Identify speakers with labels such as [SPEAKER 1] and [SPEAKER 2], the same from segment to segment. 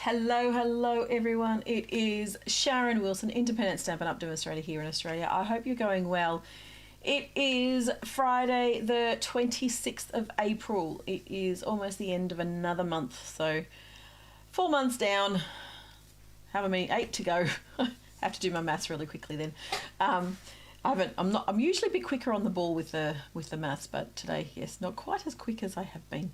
[SPEAKER 1] Hello everyone. It is Sharon Wilson, independent Stampin' Up! Demonstrator here in Australia. I hope you're going well. It is Friday the 26th of April. It is almost the end of another month, so 4 months down. However many, 8 to go. I have to do my maths really quickly then. I'm usually a bit quicker on the ball with the maths, but today, yes, not quite as quick as I have been.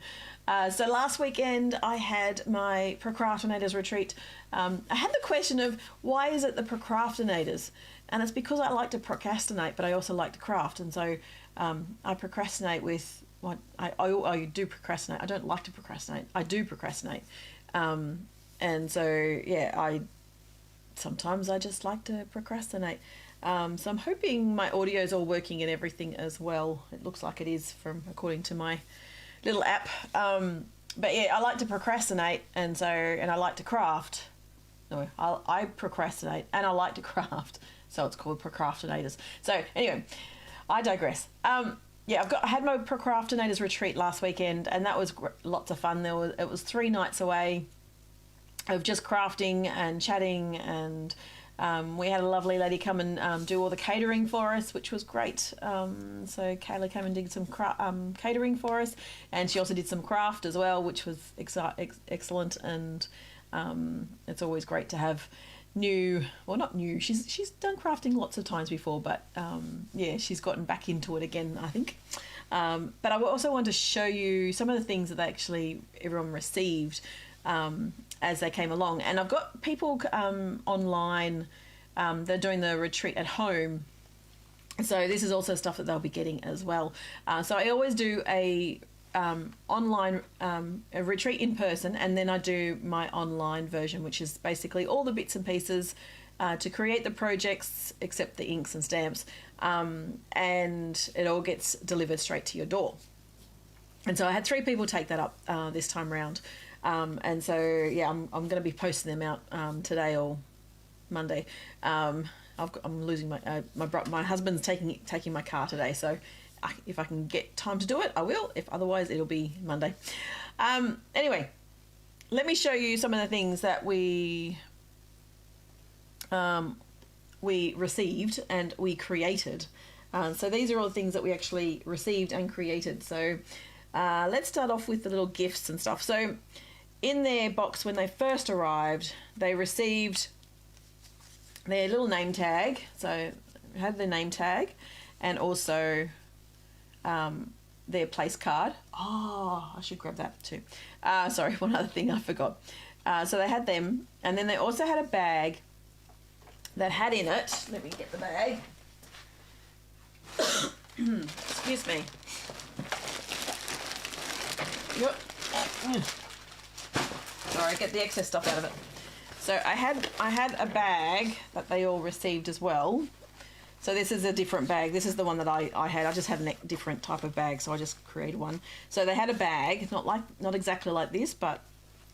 [SPEAKER 1] So last weekend I had my ProCRAFTinators Retreat. I had the question of why is it the ProCRAFTinators? And it's because I like to procrastinate, but I also like to craft. And so I procrastinate with what I do procrastinate. I don't like to procrastinate. I do procrastinate. And so, yeah, sometimes I just like to procrastinate. So I'm hoping my audio is all working and everything as well. It looks like it is according to my little app. But yeah, I like to procrastinate and I like to craft. No, I procrastinate and I like to craft. So it's called ProCRAFTinators. So anyway, I digress. Yeah, I had my ProCRAFTinators Retreat last weekend and that was lots of fun. It was 3 nights away of just crafting and chatting, and we had a lovely lady come and do all the catering for us, which was great. So Kayla came and did some catering for us, and she also did some craft as well, which was excellent. And it's always great to have not new. She's done crafting lots of times before, but yeah, she's gotten back into it again, I think. But I also want to show you some of the things that everyone received as they came along. And I've got people online, they're doing the retreat at home, so this is also stuff that they'll be getting as well. So I always do a online a retreat in person, and then I do my online version, which is basically all the bits and pieces to create the projects except the inks and stamps, and it all gets delivered straight to your door. And so I had 3 people take that up this time round. And so, yeah, I'm going to be posting them out today or Monday. I'm losing my husband's taking my car today, so if I can get time to do it, I will. If otherwise, it'll be Monday. Anyway, let me show you some of the things that we received and we created. So these are all the things that we actually received and created. So let's start off with the little gifts and stuff. So in their box, when they first arrived, they received their little name tag. So had their name tag and also their place card. Oh, I should grab that too. Sorry, one other thing I forgot. So they had them, and then they also had a bag that had in it, let me get the bag. Excuse me. Yep. Sorry, get the excess stuff out of it. So I had a bag that they all received as well. So this is a different bag. This is the one that I had. I just had a different type of bag, so I just created one. So they had a bag, not exactly like this, but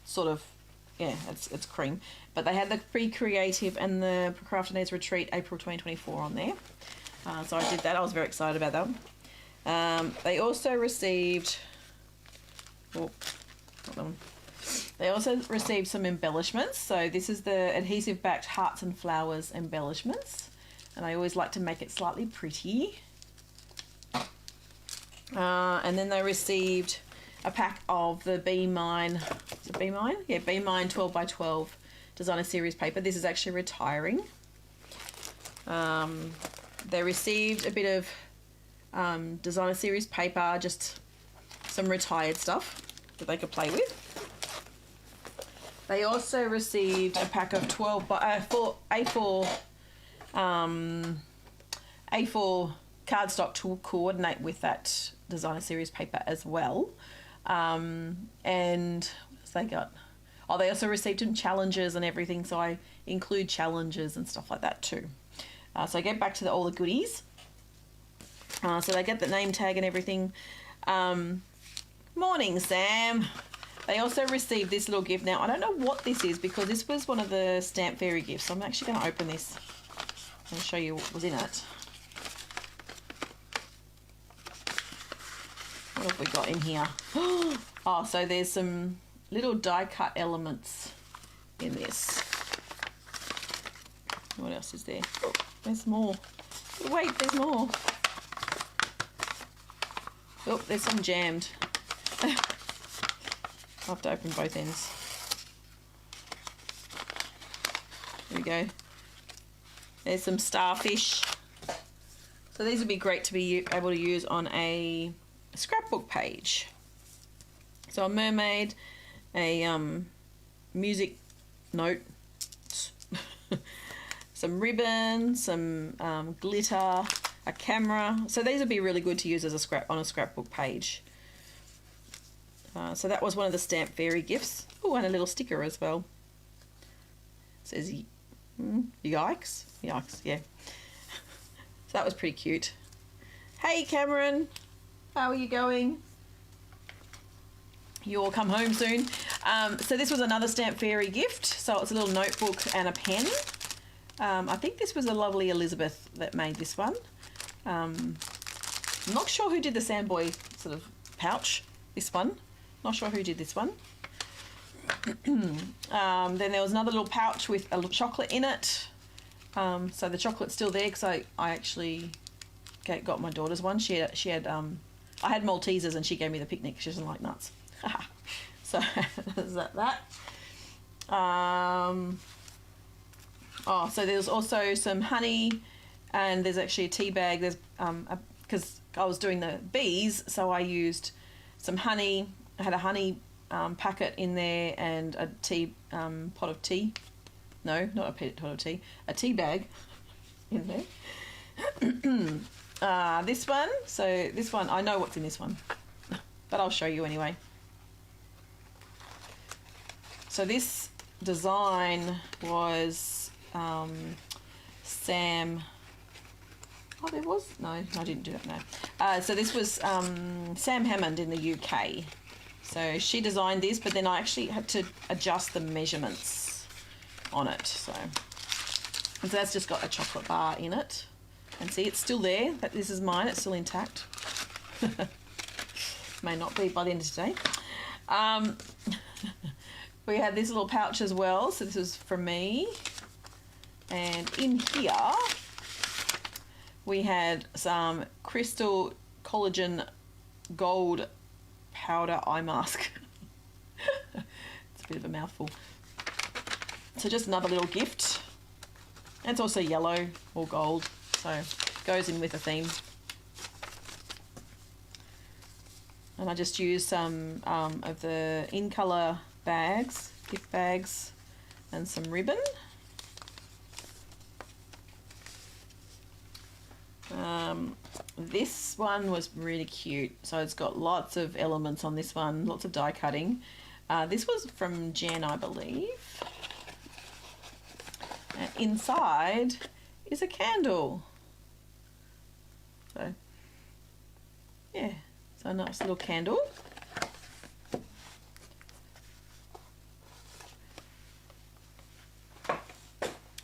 [SPEAKER 1] sort of, yeah, it's cream. But they had the Pre-Creative and the ProCRAFTinators Retreat April 2024 on there. So I did that. I was very excited about that one. They also received... Oh, not that one. They also received some embellishments. So this is the adhesive backed hearts and flowers embellishments, and I always like to make it slightly pretty. And then they received a pack of the Be Mine, is it Be Mine? Yeah, Be Mine 12x12 designer series paper. This is actually retiring. They received a bit of designer series paper, just some retired stuff that they could play with. They also received a pack of 4 A4 cardstock to coordinate with that designer series paper as well. And what else they got? Oh, they also received some challenges and everything, so I include challenges and stuff like that too. So I get back to all the goodies. So they get the name tag and everything. Morning, Sam. They also received this little gift. Now, I don't know what this is because this was one of the Stamp Fairy gifts. So I'm actually going to open this and show you what was in it. What have we got in here? Oh, so there's some little die cut elements in this. What else is there? Oh, there's more. Wait, there's more. Oh, there's some jammed. I'll have to open both ends. There we go. There's some starfish. So these would be great to be able to use on a scrapbook page. So a mermaid, a music note, some ribbon, some glitter, a camera. So these would be really good to use as on a scrapbook page. So that was one of the Stamp Fairy gifts. Oh, and a little sticker as well. It says yikes, yikes, yeah. So that was pretty cute. Hey Cameron, how are you going? You'll come home soon. So this was another Stamp Fairy gift. So it's a little notebook and a pen. I think this was a lovely Elizabeth that made this one. I'm not sure who did the Sandboy sort of pouch, this one. Not sure who did this one. Then there was another little pouch with a little chocolate in it. So the chocolate's still there because I actually got my daughter's one. She had I had Maltesers and she gave me the picnic. She doesn't like nuts. So is that. Oh, so there's also some honey, and there's actually a tea bag. There's because I was doing the bees, so I used some honey. I had a honey packet in there and a tea pot of tea. No, not a pot of tea. A tea bag in there. This one. So this one, I know what's in this one, but I'll show you anyway. So this design was Sam. Oh, there was? No, I didn't do that, no. So this was Sam Hammond in the UK. So she designed this, but then I actually had to adjust the measurements on it. So that's just got a chocolate bar in it. And see, it's still there. This is mine. It's still intact. May not be by the end of today. We had this little pouch as well. So this is from me. And in here, we had some Crystal Collagen Gold Powder Eye Mask. It's a bit of a mouthful. So just another little gift. And it's also yellow or gold, so it goes in with the theme. And I just used some of the in colour bags, gift bags, and some ribbon. This one was really cute. So it's got lots of elements on this one, lots of die cutting. This was from Jen, I believe. And inside is a candle. So, yeah, so a nice little candle.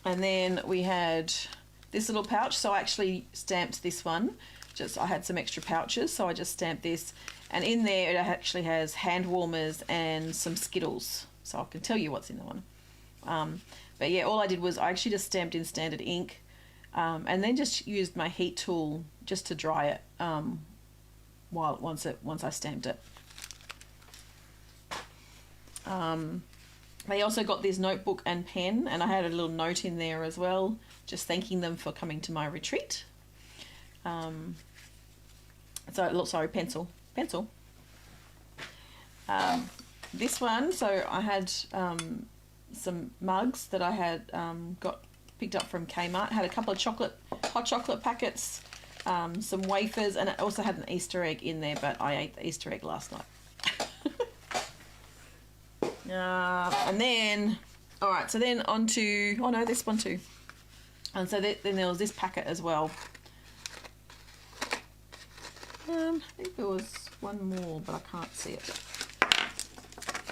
[SPEAKER 1] And then we had this little pouch. So I actually stamped this one. I had some extra pouches, so I just stamped this. And in there it actually has hand warmers and some Skittles. So I can tell you what's in the one. But yeah, all I did was I actually just stamped in standard ink, and then just used my heat tool just to dry it once I stamped it. They also got this notebook and pen, and I had a little note in there as well, just thanking them for coming to my retreat. Sorry, pencil. This one, so I had some mugs that I had got picked up from Kmart. Had a couple of hot chocolate packets, some wafers, and it also had an Easter egg in there, but I ate the Easter egg last night. And then, all right, so then on to, oh no, this one too. And so then there was this packet as well. I think there was one more, but I can't see it.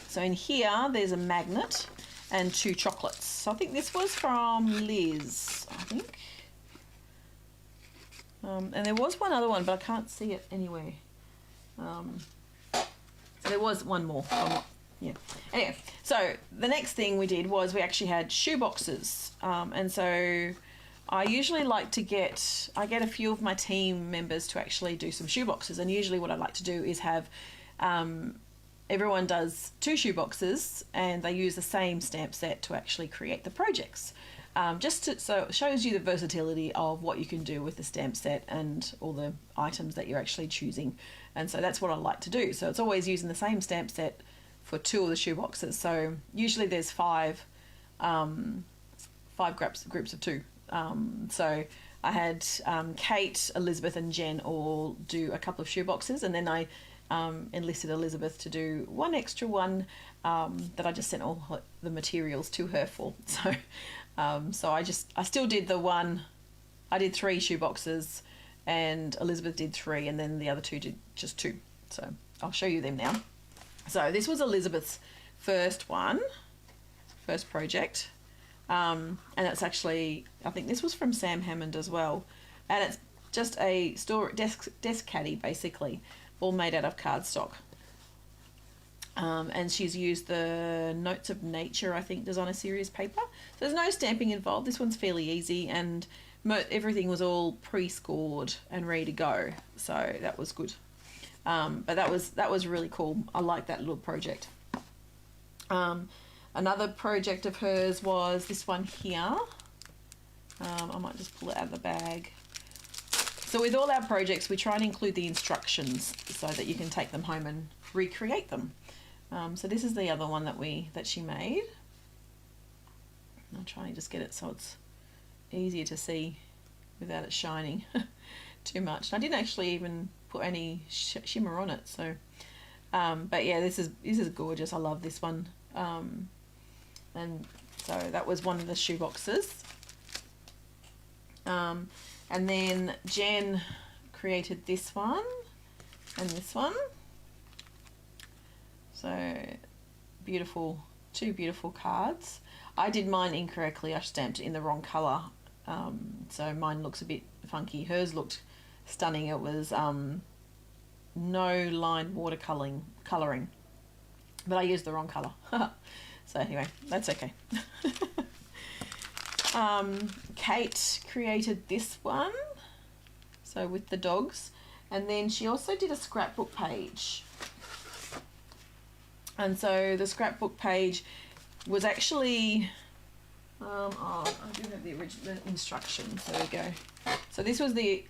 [SPEAKER 1] So in here, there's a magnet and 2 chocolates. So I think this was from Liz, I think. And there was one other one, but I can't see it anywhere. So there was one more. I'm yeah. Anyway, so the next thing we did was we actually had shoe boxes. And so I usually like to get a few of my team members to actually do some shoe boxes. And usually what I like to do is have everyone does 2 shoe boxes and they use the same stamp set to actually create the projects. So it shows you the versatility of what you can do with the stamp set and all the items that you're actually choosing. And so that's what I like to do. So it's always using the same stamp set for 2 of the shoe boxes. So usually there's 5 groups of 2. So I had Kate, Elizabeth and Jen all do a couple of shoe boxes, and then I enlisted Elizabeth to do one extra one that I just sent all the materials to her for. So I still did the one. I did 3 shoe boxes, and Elizabeth did 3, and then the other 2 did just 2. So I'll show you them now. So this was Elizabeth's first project, and it's actually, I think this was from Sam Hammond as well, and it's just a desk caddy basically, all made out of cardstock. And she's used the Notes of Nature, I think, designer series paper. So there's no stamping involved. This one's fairly easy, and everything was all pre-scored and ready to go. So that was good. But that was really cool. I like that little project. Another project of hers was this one here. I might just pull it out of the bag. So with all our projects, we try and include the instructions so that you can take them home and recreate them. So this is the other one that she made. I'll try and just get it so it's easier to see without it shining too much. And I didn't actually even put any shimmer on it. So, but yeah, this is gorgeous. I love this one. And so that was one of the shoe boxes. And then Jen created this one and this one. So beautiful, 2 beautiful cards. I did mine incorrectly. I stamped it in the wrong colour. So mine looks a bit funky. Hers looked stunning. It was no line watercolouring, but I used the wrong colour. So anyway, that's okay. Kate created this one, so with the dogs, and then she also did a scrapbook page. And so the scrapbook page was actually, I do have the original instructions. There we go. So this was the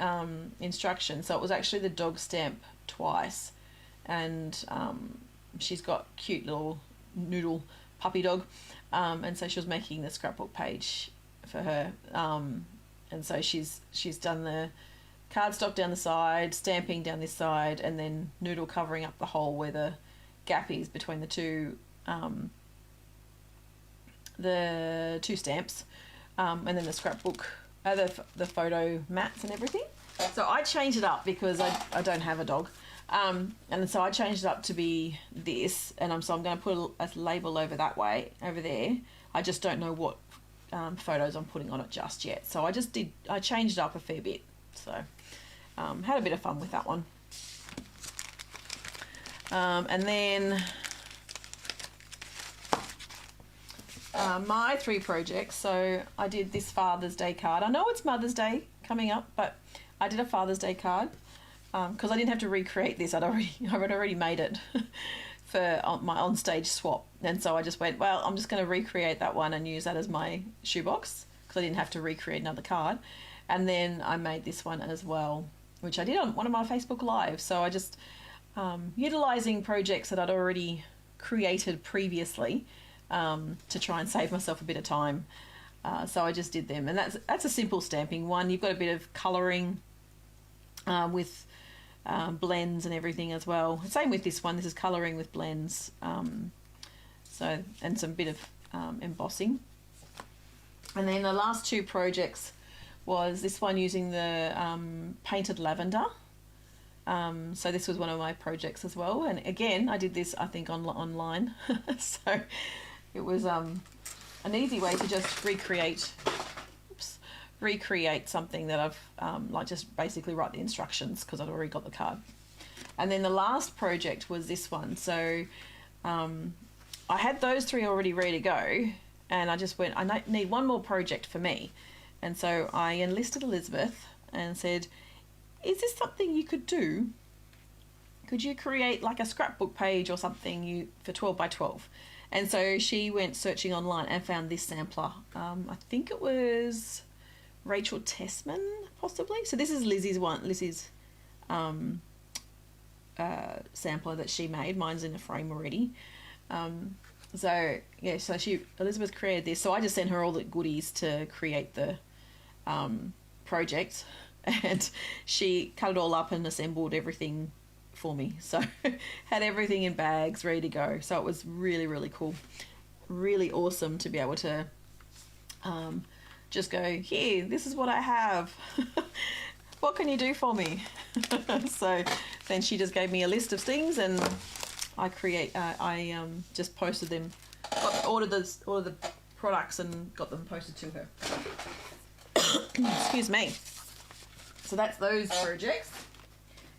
[SPEAKER 1] instruction. So it was actually the dog stamp twice, and she's got cute little noodle puppy dog, and so she was making the scrapbook page for her, and so she's done the cardstock down the side, stamping down this side, and then noodle covering up the hole where the gap is between the two stamps, and then the scrapbook, the photo mats and everything. So I changed it up because I don't have a dog, and so I changed it up to be this, and so I'm going to put a label over there. I just don't know what photos I'm putting on it just yet. So I changed it up a fair bit. So had a bit of fun with that one. And then my 3 projects. So I did this Father's Day card. I know it's Mother's Day coming up, but I did a Father's Day card because I didn't have to recreate this. I'd already made it for my on-stage swap. And so I just went, well, I'm just going to recreate that one and use that as my shoebox because I didn't have to recreate another card. And then I made this one as well, which I did on one of my Facebook Lives. So I just utilising projects that I'd already created previously to try and save myself a bit of time. So I just did them, and that's a simple stamping one. You've got a bit of colouring with blends and everything as well. Same with this one. This is colouring with blends, and some bit of embossing. And then the last 2 projects was this one using the painted lavender. So this was one of my projects as well, and again I did this I think online. So it was an easy way to just recreate something that I've like just basically write the instructions because I'd already got the card. And then the last project was this one. So I had those 3 already ready to go, and I just went, I need one more project for me. And so I enlisted Elizabeth and said, is this something you could do? Could you create like a scrapbook page or something for 12 by 12? And so she went searching online and found this sampler. I think it was Rachel Tessman, possibly. So this is Lizzie's sampler that she made. Mine's in a frame already. So yeah, so Elizabeth created this. So I just sent her all the goodies to create the project, and she cut it all up and assembled everything for me. So had everything in bags ready to go. So it was really, really cool, really awesome to be able to just go, here, this is what I have. What can you do for me? So then she just gave me a list of things, and I just posted them, ordered the products and got them posted to her. Excuse me. So that's those projects.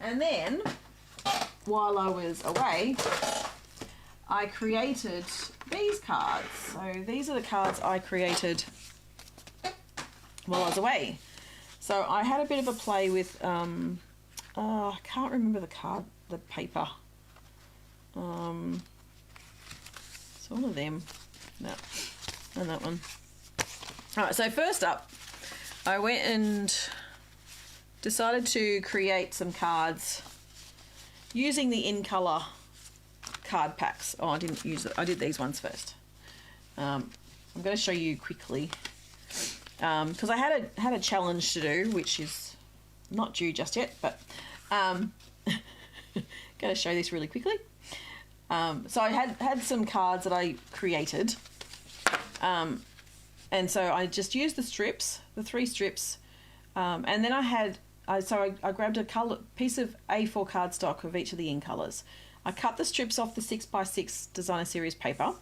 [SPEAKER 1] And then while I was away, I created these cards. So these are the cards I created while I was away. So I had a bit of a play with, I can't remember the paper. So one of them, no, and that one. All right, so first up, I went and decided to create some cards using the in colour card packs. Oh, I didn't use it. I did these ones first. I'm going to show you quickly because I had a challenge to do, which is not due just yet, but going to show this really quickly. So I had some cards that I created, and so I just used the 3 strips, and then I grabbed a piece of A4 cardstock of each of the in colours. I cut the strips off the 6x6 designer series paper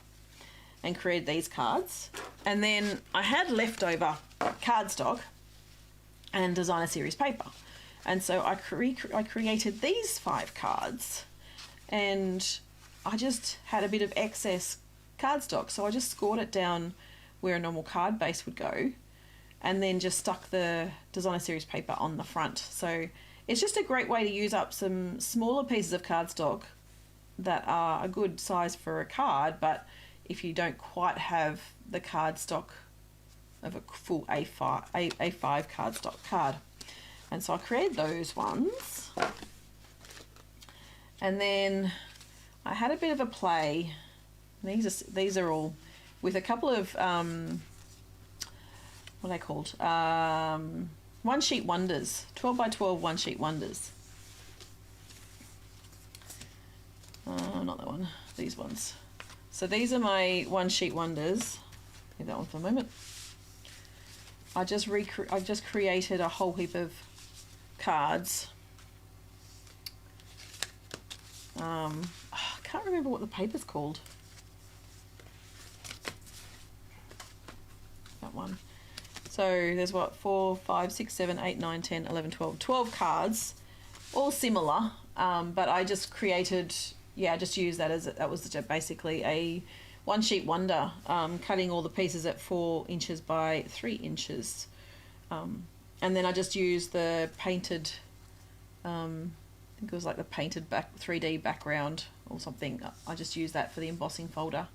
[SPEAKER 1] and created these cards, and then I had leftover cardstock and designer series paper, and so I created these 5 cards, and I just had a bit of excess cardstock, so I just scored it down where a normal card base would go, and then just stuck the designer series paper on the front. So it's just a great way to use up some smaller pieces of cardstock that are a good size for a card, but if you don't quite have the cardstock of a full A5 cardstock card. And so I created those ones, and then I had a bit of a play. These are all with a couple of what are they called? One sheet wonders, 12 by 12 one sheet wonders. Not that one. These ones. So these are my one sheet wonders. Leave that one for a moment. I just created a whole heap of cards. I can't remember what the paper's called. That one. So there's what, 4, 5, 6, 7, 8, 9, 10, 11, 12. 12 cards, all similar, but I just created, I just used that that was basically a one sheet wonder, cutting all the pieces at 4 inches by 3 inches. And then I just used the painted, I think it was like the painted 3D background or something. I just used that for the embossing folder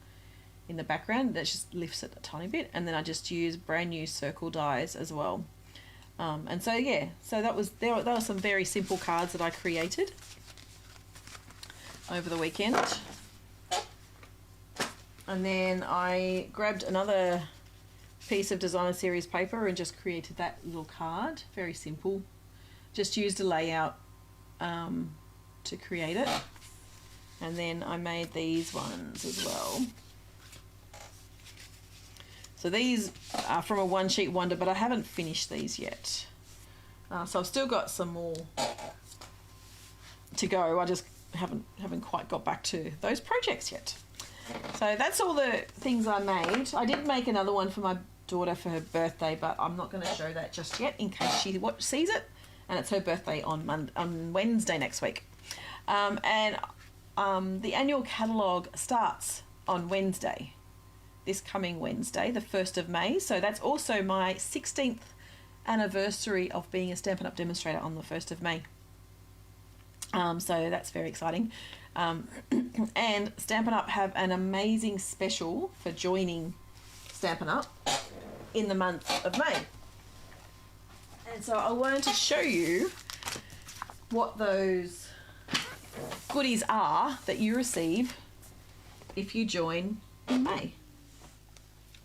[SPEAKER 1] in the background. That just lifts it a tiny bit. And then I just used brand new circle dies as well. And so so there were some very simple cards that I created over the weekend. And then I grabbed another piece of designer series paper and just created that little card. Very simple. Just used a layout to create it. And then I made these ones as well. So these are from a one sheet wonder, but I haven't finished these yet. So I've still got some more to go. I just haven't quite got back to those projects yet. So that's all the things I made. I did make another one for my daughter for her birthday, but I'm not going to show that just yet in case she sees it. And it's her birthday on Wednesday next week. The annual catalogue starts on Wednesday, this coming Wednesday, the 1st of May. So that's also my 16th anniversary of being a Stampin' Up! Demonstrator on the 1st of May. So that's very exciting. And Stampin' Up! Have an amazing special for joining Stampin' Up! In the month of May. And so I wanted to show you what those goodies are that you receive if you join in May.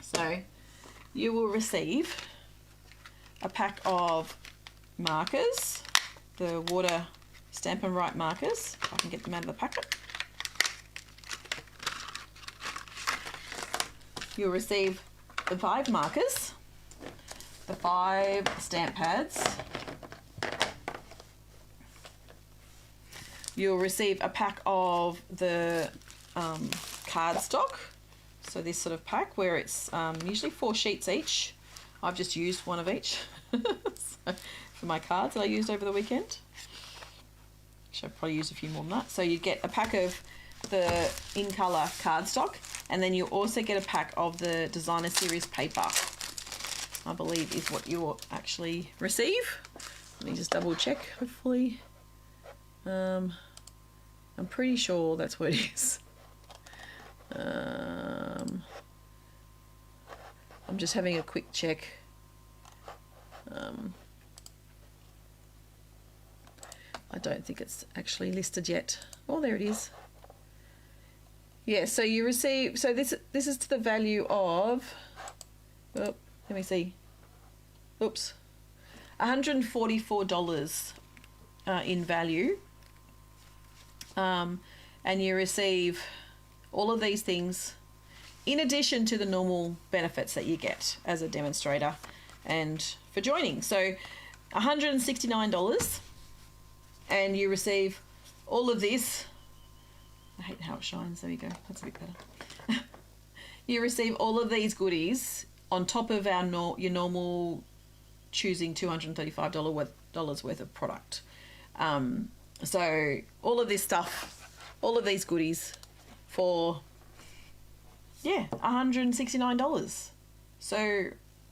[SPEAKER 1] So you will receive a pack of markers, the water Stampin' Right markers, if I can get them out of the packet. You'll receive the 5 markers, the 5 stamp pads. You'll receive a pack of the cardstock. So this sort of pack where it's usually 4 sheets each. I've just used one of each so, for my cards that I used over the weekend. Actually, I've probably used a few more than that. So you get a pack of the in colour cardstock, and then you also get a pack of the designer series paper, I believe is what you'll actually receive. Let me just double check, hopefully. I'm pretty sure that's what it is. I'm just having a quick check. I don't think it's actually listed yet. Oh, there it is. Yeah, so you receive, so this is to the value of, oh, let me see. Oops. $144 in value. And you receive all of these things in addition to the normal benefits that you get as a demonstrator and for joining. So $169, and you receive all of this. I hate how it shines. There we go. That's a bit better. You receive all of these goodies on top of your normal choosing $235 worth of product. So all of this stuff, all of these goodies for, yeah, $169. So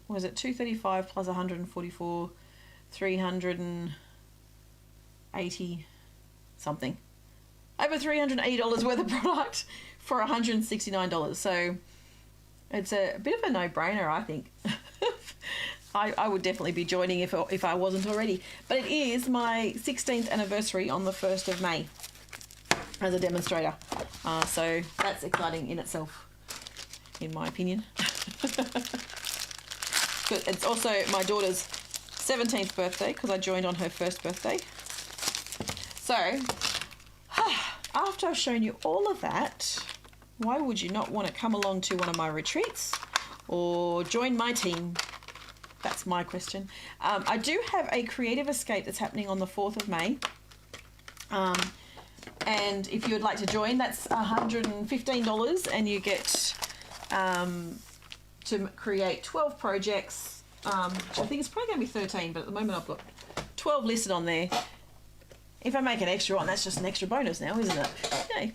[SPEAKER 1] was it $235 plus 144, 380 something. Over $380 worth of product for $169. So it's a bit of a no-brainer, I think. I would definitely be joining if I wasn't already. But it is my 16th anniversary on the 1st of May as a demonstrator. So that's exciting in itself, in my opinion. But it's also my daughter's 17th birthday because I joined on her first birthday. So after I've shown you all of that, why would you not want to come along to one of my retreats or join my team? That's my question. I do have a creative escape that's happening on the 4th of May. And if you would like to join, that's $115, and you get to create 12 projects, which I think is probably going to be 13, but at the moment I've got 12 listed on there. If I make an extra one, that's just an extra bonus now, isn't it? Yay.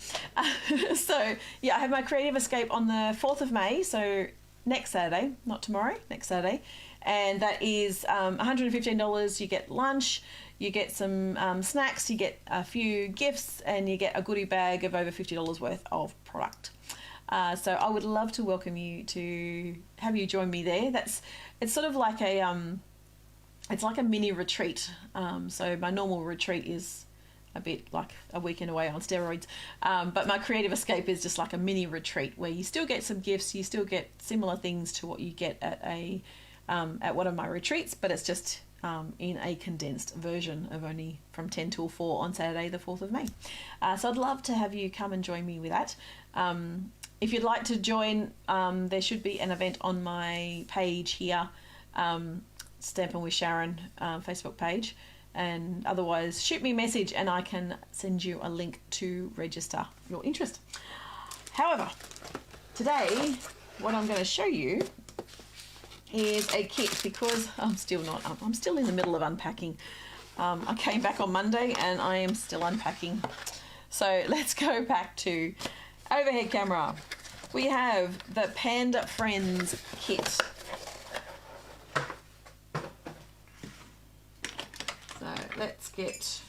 [SPEAKER 1] So, yeah, I have my creative escape on the 4th of May, so next Saturday, not tomorrow, next Saturday. And that is $115. You get lunch, you get some snacks, you get a few gifts, and you get a goodie bag of over $50 worth of product. So I would love to welcome you to have you join me there. It's sort of like it's like a mini retreat. So my normal retreat is a bit like a weekend away on steroids. But my creative escape is just like a mini retreat where you still get some gifts, you still get similar things to what you get at one of my retreats, but it's just in a condensed version of only from 10 till 4 on Saturday the 4th of May. So I'd love to have you come and join me with that. If you'd like to join, there should be an event on my page here, Stampin' with Sharon Facebook page, and otherwise shoot me a message and I can send you a link to register your interest. However, today what I'm going to show you is a kit because I'm still in the middle of unpacking. I came back on Monday and I am still unpacking. So let's go back to overhead camera. we have the Panda Friends kit. So let's get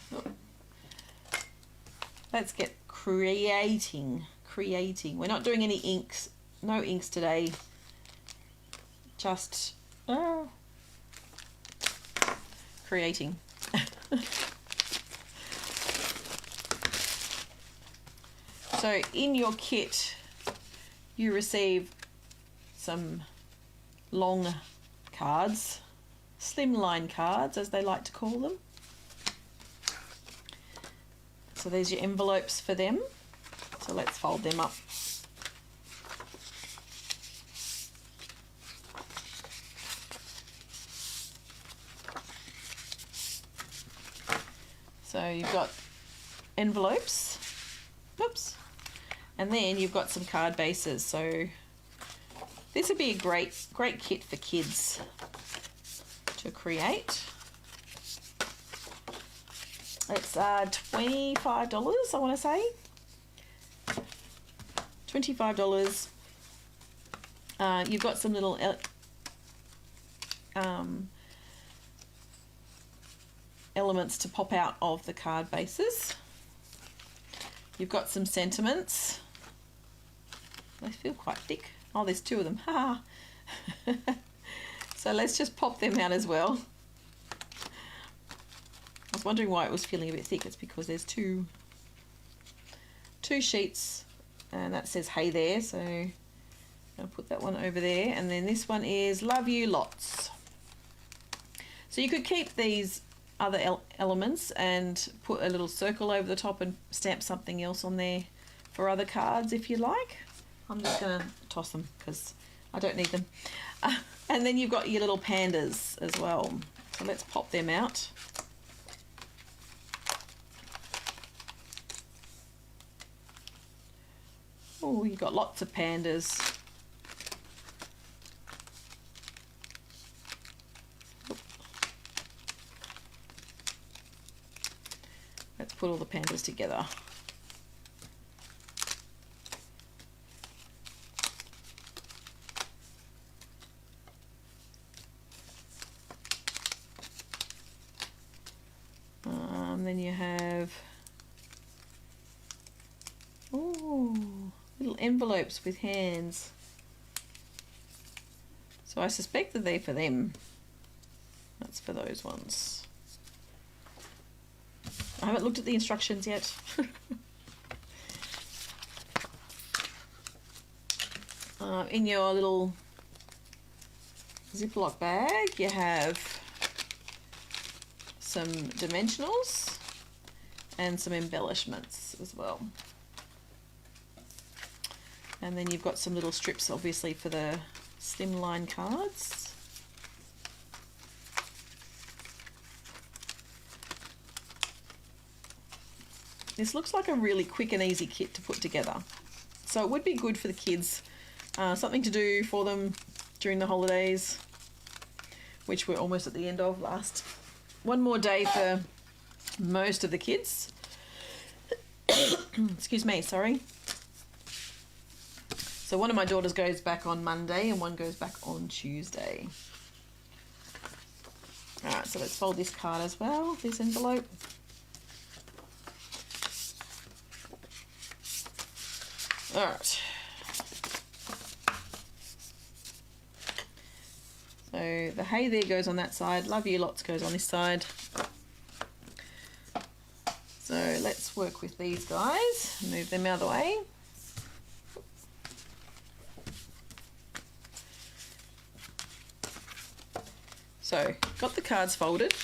[SPEAKER 1] creating. We're not doing any inks, no inks today. Just creating. So in your kit you receive some long cards, slimline cards as they like to call them. So there's your envelopes for them. So let's fold them up. So you've got envelopes, oops, and then you've got some card bases. So this would be a great kit for kids to create. It's $25, I want to say. $25. You've got some little elements to pop out of the card bases. You've got some sentiments. They feel quite thick. Oh, there's two of them. Ha! So let's just pop them out as well. I was wondering why it was feeling a bit thick. It's because there's two sheets, and that says hey there, so I'll put that one over there, and then this one is love you lots. So you could keep these other elements and put a little circle over the top and stamp something else on there for other cards if you like. I'm just going to toss them because I don't need them. And then you've got your little pandas as well. So let's pop them out. Oh, you've got lots of pandas. Let's put all the pandas together. Then you have little envelopes with hands. So I suspect that they're for them. That's for those ones. I haven't looked at the instructions yet. In your little Ziploc bag you have some dimensionals and some embellishments as well. And then you've got some little strips obviously for the slimline cards. This looks like a really quick and easy kit to put together. So it would be good for the kids, something to do for them during the holidays, which we're almost at the end of. One more day for most of the kids. Excuse me, sorry. So one of my daughters goes back on Monday and one goes back on Tuesday. Alright, so let's fold this card as well, this envelope. Alright. So the hey there goes on that side, love you lots goes on this side. So let's work with these guys, move them out of the way. So got the cards folded.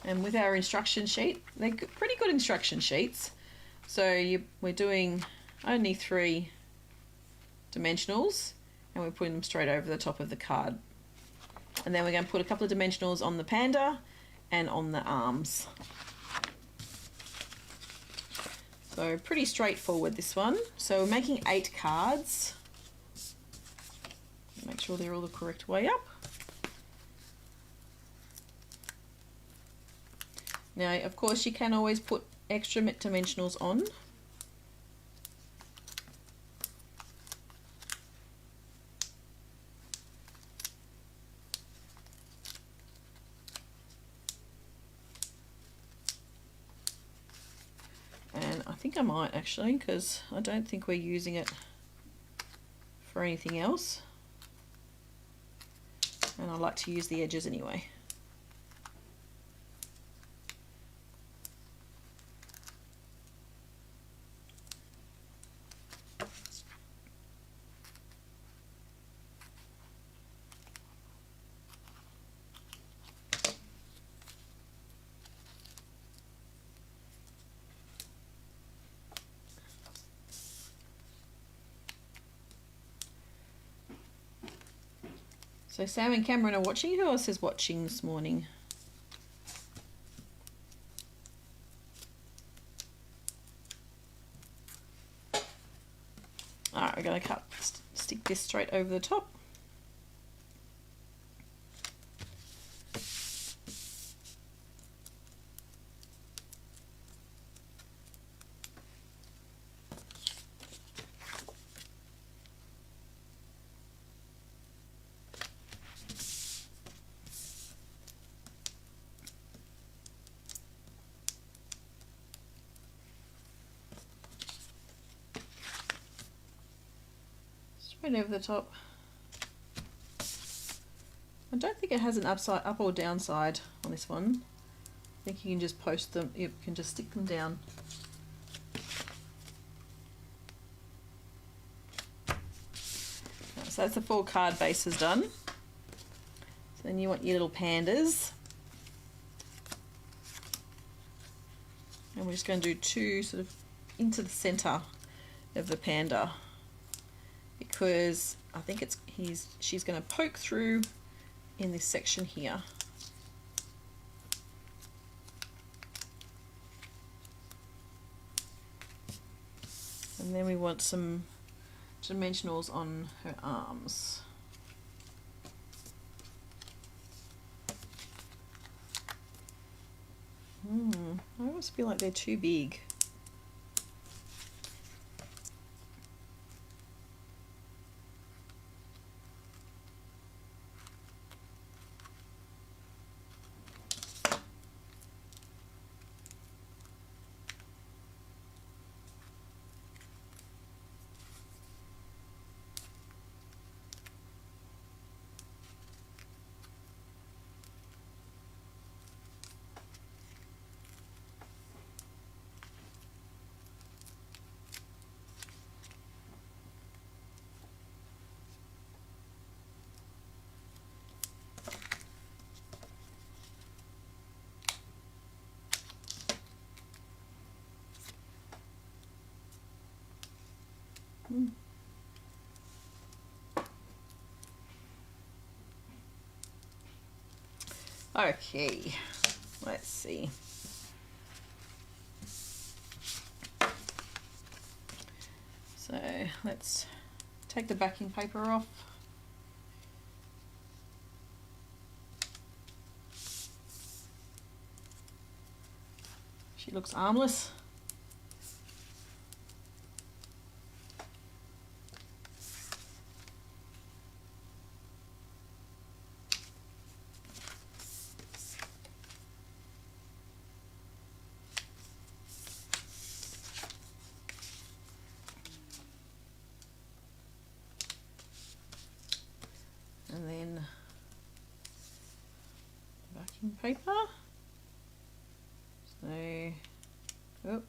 [SPEAKER 1] And with our instruction sheet, they're pretty good instruction sheets. So we're doing only 3 dimensionals and we're putting them straight over the top of the card. And then we're going to put a couple of dimensionals on the panda and on the arms. So pretty straightforward this one. So we're making 8 cards. Make sure they're all the correct way up. Now, of course, you can always put extra dimensionals on think I might actually, because I don't think we're using it for anything else. And I like to use the edges anyway. So Sam and Cameron are watching. Who else is watching this morning? Alright, we're going to stick this straight over the top. Straight over the top. I don't think it has an up or down side on this one. I think you can just post them, you can just stick them down. So that's the full card bases done. So then you want your little pandas. And we're just going to do two sort of into the center of the panda, because I think she's going to poke through in this section here. And then we want some dimensionals on her arms. I always feel like they're too big. Okay, let's see. So let's take the backing paper off. She looks armless. And then backing paper. So, oh,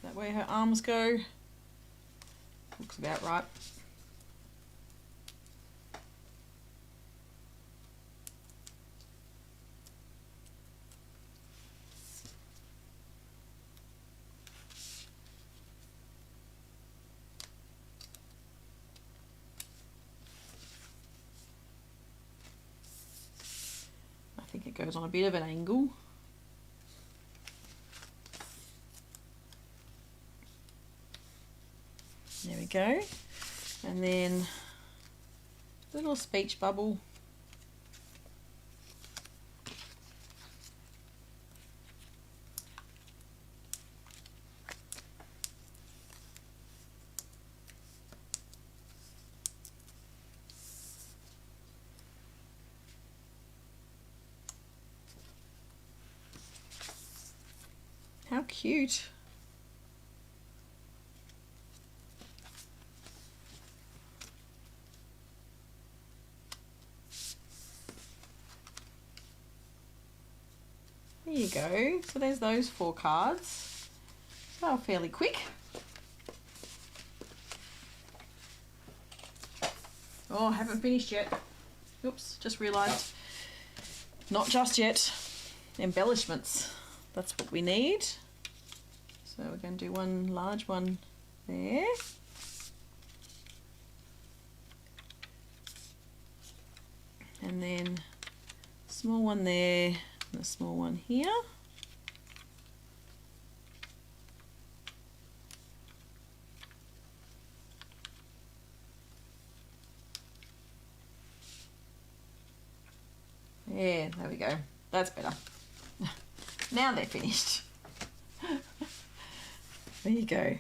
[SPEAKER 1] that way her arms go. Looks about right. I think it goes on a bit of an angle. There we go. And then a little speech bubble. How cute. There you go. So there's those 4 cards. Oh, fairly quick. Oh, I haven't finished yet. Oops, just realised. Not just yet. Embellishments. That's what we need. So we're going to do one large one there. And then a small one there and a small one here. Yeah, there we go. That's better. Now they're finished. There you go.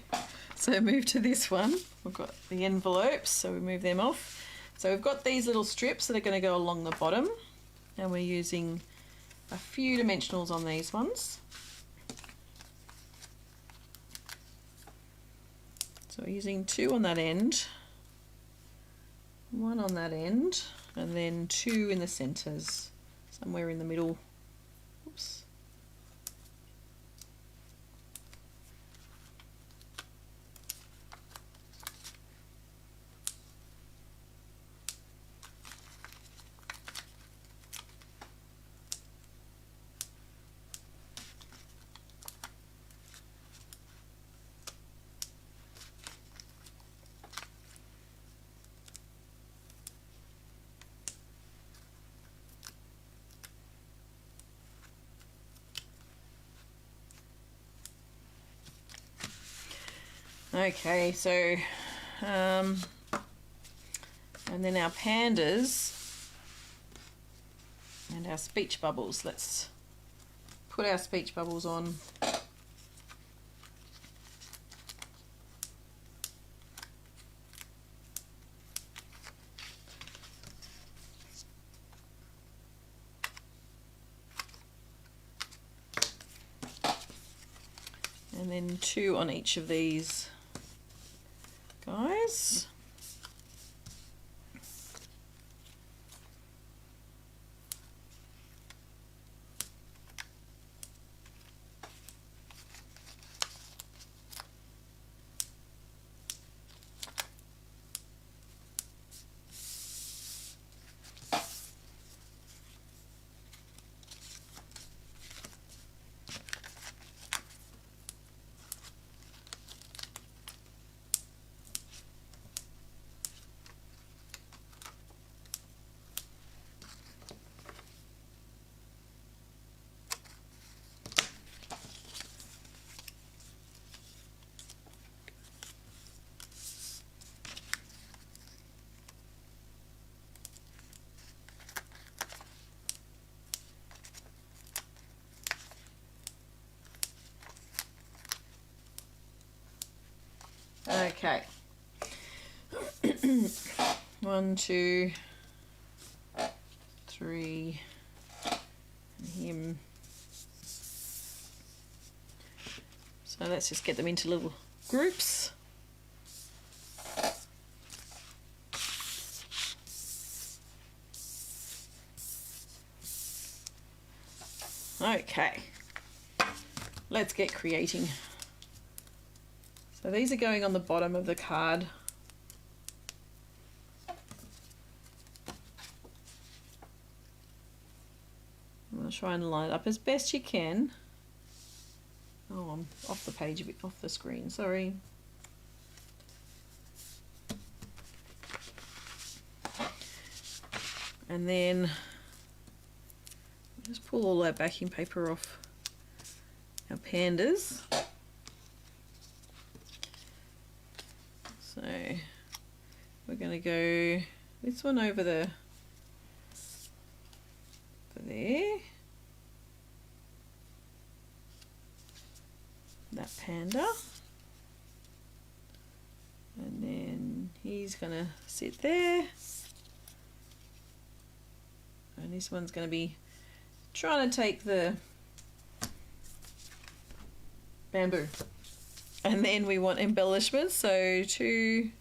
[SPEAKER 1] So move to this one. We've got the envelopes, so we move them off. So we've got these little strips that are going to go along the bottom, and we're using a few dimensionals on these ones. So we're using 2 on that end, 1 on that end, and then 2 in the centres, somewhere in the middle. Oops. Okay, so and then our pandas and our speech bubbles. Let's put our speech bubbles on. And then 2 on each of these guys. Okay. 1, 2, 3, and him. So let's just get them into little groups. Okay, let's get creating. So these are going on the bottom of the card. I'm going to try and line it up as best you can. Oh, I'm off the page a bit, off the screen, sorry. And then just pull all that backing paper off our pandas. So we're going to go this one over there, that panda, and then he's going to sit there, and this one's going to be trying to take the bamboo. And then we want embellishments, so 3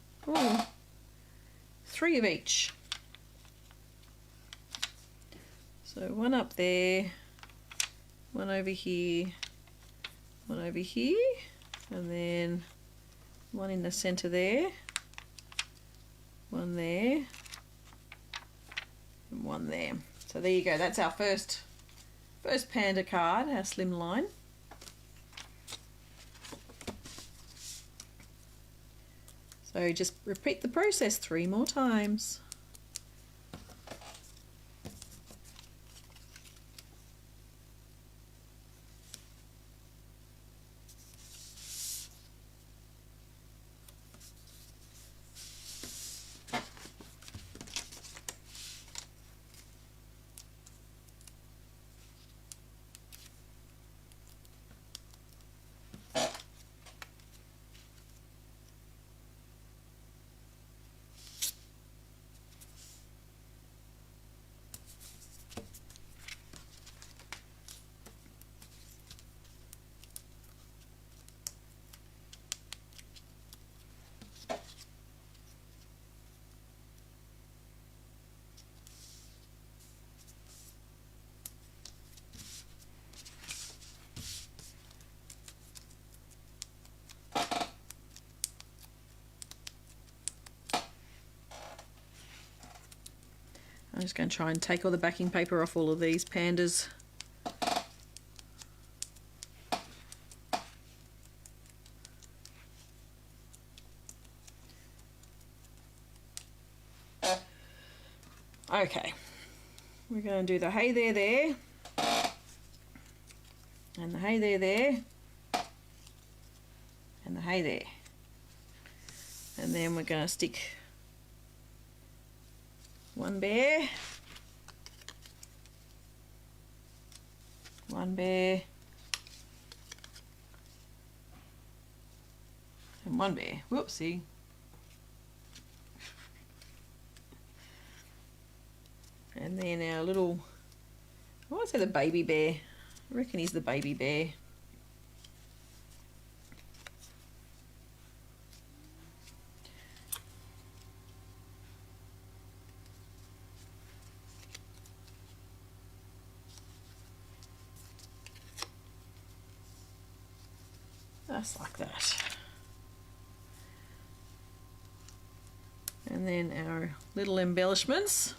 [SPEAKER 1] of each. So 1 up there, 1 over here, 1 over here, and then 1 in the center there, 1 there, and 1 there. So there you go, that's our first panda card, our slim line. So just repeat the process 3 more times. I'm just going to try and take all the backing paper off all of these pandas. Okay, we're going to do the hey there, and the hey there, and the hey there. And then we're going to stick 1 bear, 1 bear, and 1 bear. Whoopsie. And then our little, I want to say the baby bear. I reckon he's the baby bear. Just like that. And then our little embellishments.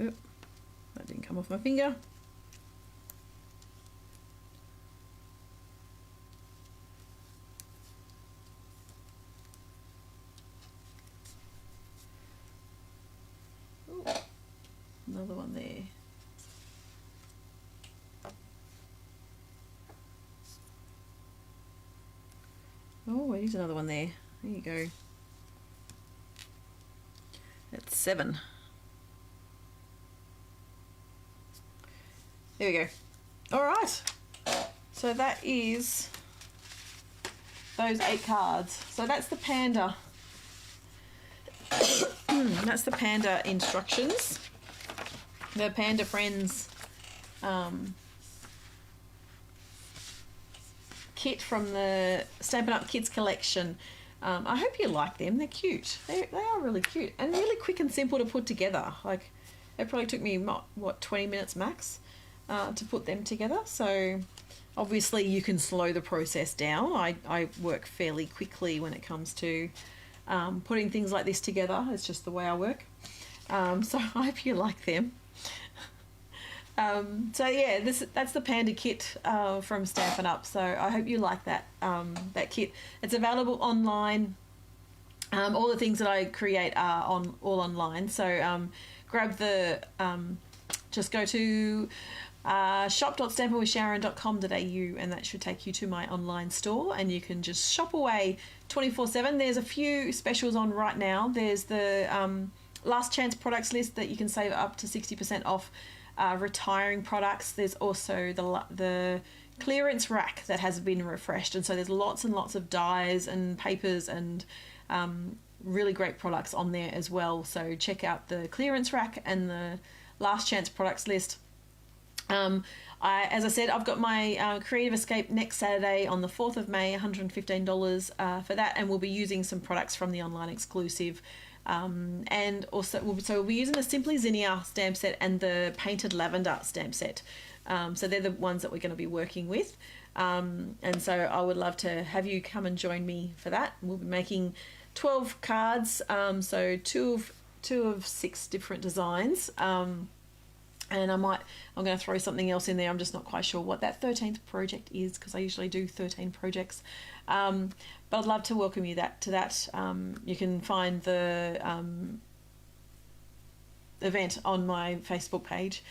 [SPEAKER 1] Oop, that didn't come off my finger. Ooh, another one there. Oh, here's another one there. There you go. That's 7. There we go. All right. So that is those 8 cards. So that's the panda. That's the panda instructions. The Panda Friends kit from the Stampin' Up! Kids collection. I hope you like them. They're cute. They are really cute and really quick and simple to put together. Like, it probably took me, what 20 minutes max to put them together. So obviously you can slow the process down. I work fairly quickly when it comes to putting things like this together. It's just the way I work. So I hope you like them. So yeah, that's the Panda kit from Stampin' Up! So I hope you like that that kit. It's available online. All the things that I create are all online. So grab the, just go to shop.stampinwithsharon.com.au, and that should take you to my online store, and you can just shop away 24/7. There's a few specials on right now. There's the last chance products list that you can save up to 60% off retiring products. There's also the clearance rack that has been refreshed, and so there's lots and lots of dies and papers and really great products on there as well. So check out the clearance rack and the last chance products list. As I said, I've got my Creative Escape next Saturday on the 4th of May, $115 for that, and we'll be using some products from the online exclusive. And also, we'll be using the Simply Zinnia stamp set and the Painted Lavender stamp set. So they're the ones that we're going to be working with. And so I would love to have you come and join me for that. We'll be making 12 cards, so two of 6 different designs. And I'm going to throw something else in there. I'm just not quite sure what that 13th project is, because I usually do 13 projects. But I'd love to welcome you to that. You can find the event on my Facebook page.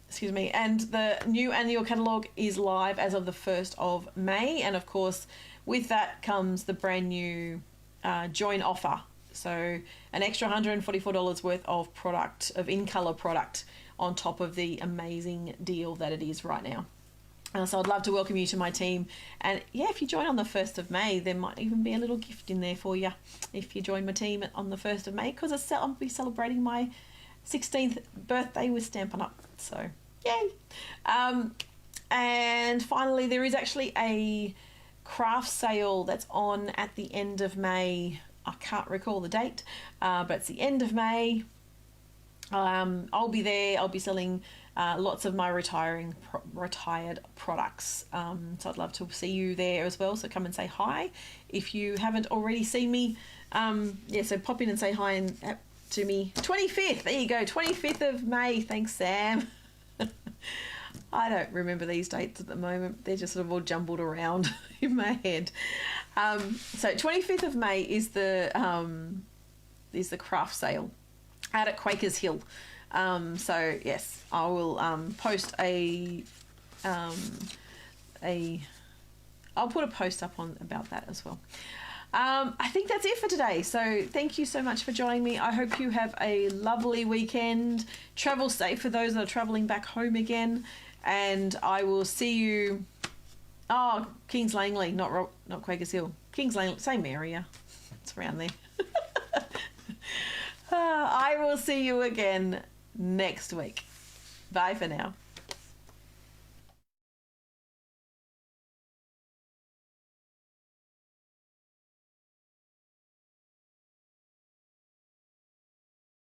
[SPEAKER 1] Excuse me. And the new annual catalogue is live as of the 1st of May. And of course, with that comes the brand new join offer. So an extra $144 worth of product, of in-colour product, on top of the amazing deal that it is right now. So I'd love to welcome you to my team. And yeah, if you join on the 1st of May, there might even be a little gift in there for you if you join my team on the 1st of May, because I'll be celebrating my 16th birthday with Stampin' Up. So yay. And finally, there is actually a craft sale that's on at the end of May. I can't recall the date, but it's the end of May. I'll be there. I'll be selling lots of my retired products. So I'd love to see you there as well. So come and say hi if you haven't already seen me. So pop in and say hi to me. 25th, there you go, 25th of May. Thanks, Sam. I don't remember these dates at the moment. They're just sort of all jumbled around in my head. So 25th of May is the craft sale out at Quakers Hill. So yes, I will post I'll put a post up on about that as well. I think that's it for today. So thank you so much for joining me. I hope you have a lovely weekend. Travel safe for those that are traveling back home again. And I will see you. Oh, Kings Langley, not Quakers Hill. Kings Langley, same area. It's around there. I will see you again next week. Bye for now.